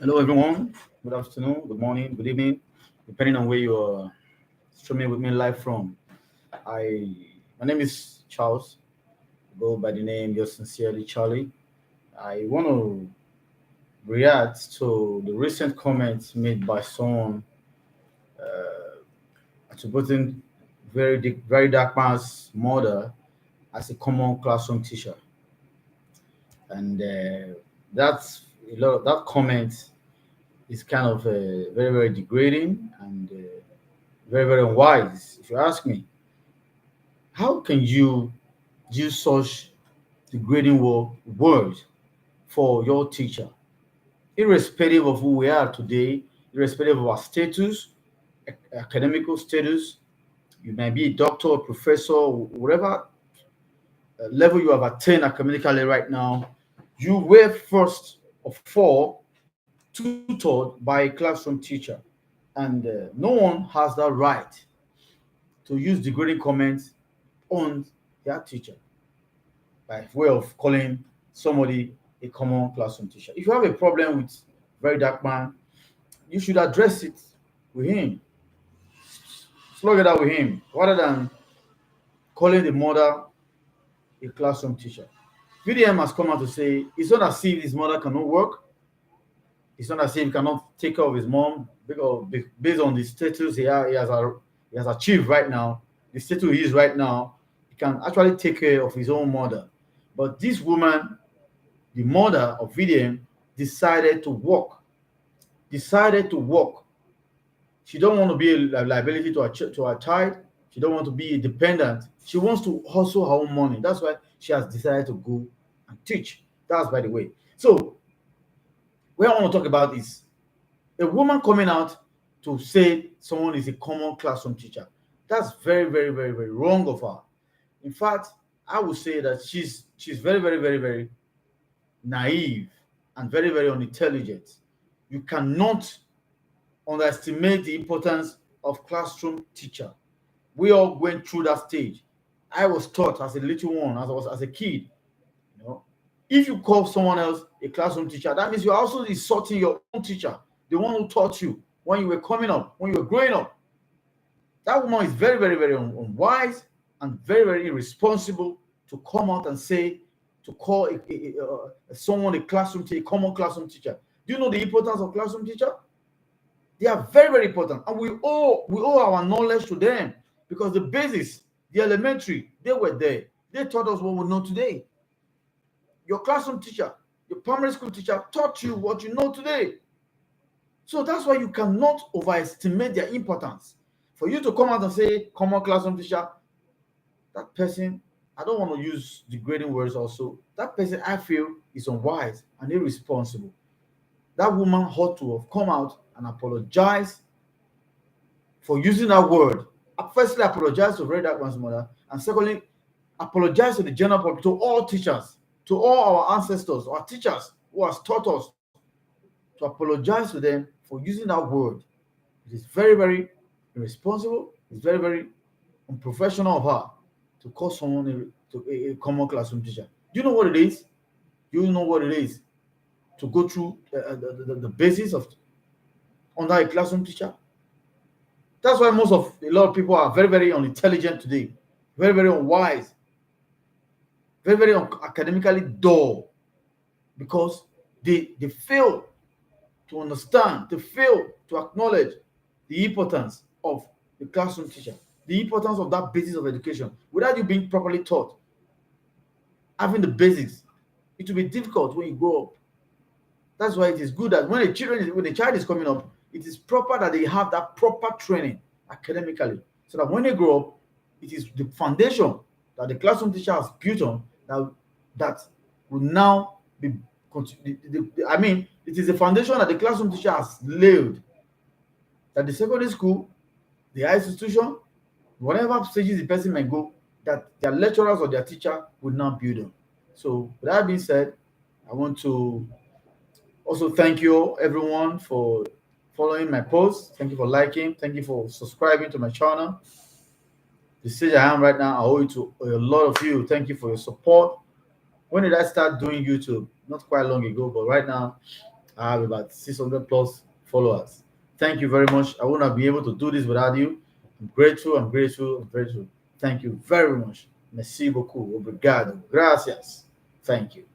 Hello, everyone. Good afternoon, good morning, good evening, depending on where you're streaming with me live from. I, my name is Charles. Go by the name Yours Sincerely Charlie. I want to react to the recent comments made by someone attributing very dark man's mother as a common classroom teacher, and that's that comment is kind of very degrading and very unwise, if you ask me. How can you use such degrading words for your teacher, irrespective of who we are today, irrespective of our status, academical status? You may be a doctor, or professor, whatever level you have attained academically right now. You were first of all tutored by a classroom teacher, and no one has that right to use degrading comments on their teacher by way of calling somebody a common classroom teacher. If you have a problem with very dark man, you should address it with him, slug it out with him, rather than calling the mother a classroom teacher. VDM has come out to say it's not as if his mother cannot work. It's not as if he cannot take care of his mom because based on the status he has achieved right now, the status he is right now, he can actually take care of his own mother. But this woman, the mother of VDM, decided to work. Decided to work. She don't want to be a liability to her child. She don't want to be a dependent. She wants to hustle her own money. That's why she has decided to go and teach. That's by the way. So what I want to talk about is a woman coming out to say someone is a common classroom teacher. That's very wrong of her. In fact, I would say that she's very naive and very unintelligent. You cannot underestimate the importance of classroom teacher. We all went through that stage. I was taught as a little one, as I was as a kid. You know, if you call someone else a classroom teacher, that means you're also insulting your own teacher, the one who taught you when you were coming up, when you were growing up. That woman is very unwise and very irresponsible to come out and say to call someone a classroom teacher, a common classroom teacher. Do you know the importance of classroom teacher? They are very important, and we owe our knowledge to them because the basis, the elementary, they were there. They taught us what we know today. Your classroom teacher, your primary school teacher taught you what you know today. So that's why you cannot overestimate their importance. For you to come out and say common classroom teacher, that person, I don't want to use degrading words also. That person I feel is unwise and irresponsible. That woman ought to have come out and apologize for using that word. Firstly, apologize to Red Dark Man's mother, and secondly, apologize to the general public, to all teachers, to all our ancestors, our teachers who has taught us, to apologize to them for using that word. It is very irresponsible. It's very unprofessional of her to call someone a common classroom teacher. Do you know what it is? Do you know what it is to go through the basis of under a classroom teacher? That's why a lot of people are very unintelligent today, very unwise, very academically dull, because they fail to understand, they fail to acknowledge the importance of the classroom teacher, the importance of that basis of education. Without you being properly taught, having the basics, it will be difficult when you grow up. That's why it is good that when a child is coming up, it is proper that they have that proper training academically, so that when they grow up, it is the foundation that the classroom teacher has built on that will now be. I mean, it is a foundation that the classroom teacher has laid, that the secondary school, the high institution, whatever stages the person may go, that their lecturers or their teacher would now build on. So, with that being said, I want to also thank you everyone for following my posts. Thank you for liking. Thank you for subscribing to my channel. The stage I am right now, I owe it to a lot of you. Thank you for your support. When did I start doing YouTube? Not quite long ago, but right now I have about 600 plus followers. Thank you very much. I wouldn't have been able to do this without you. I'm grateful. I'm grateful. I'm grateful. Thank you very much. Merci beaucoup. Obrigado. Gracias. Thank you.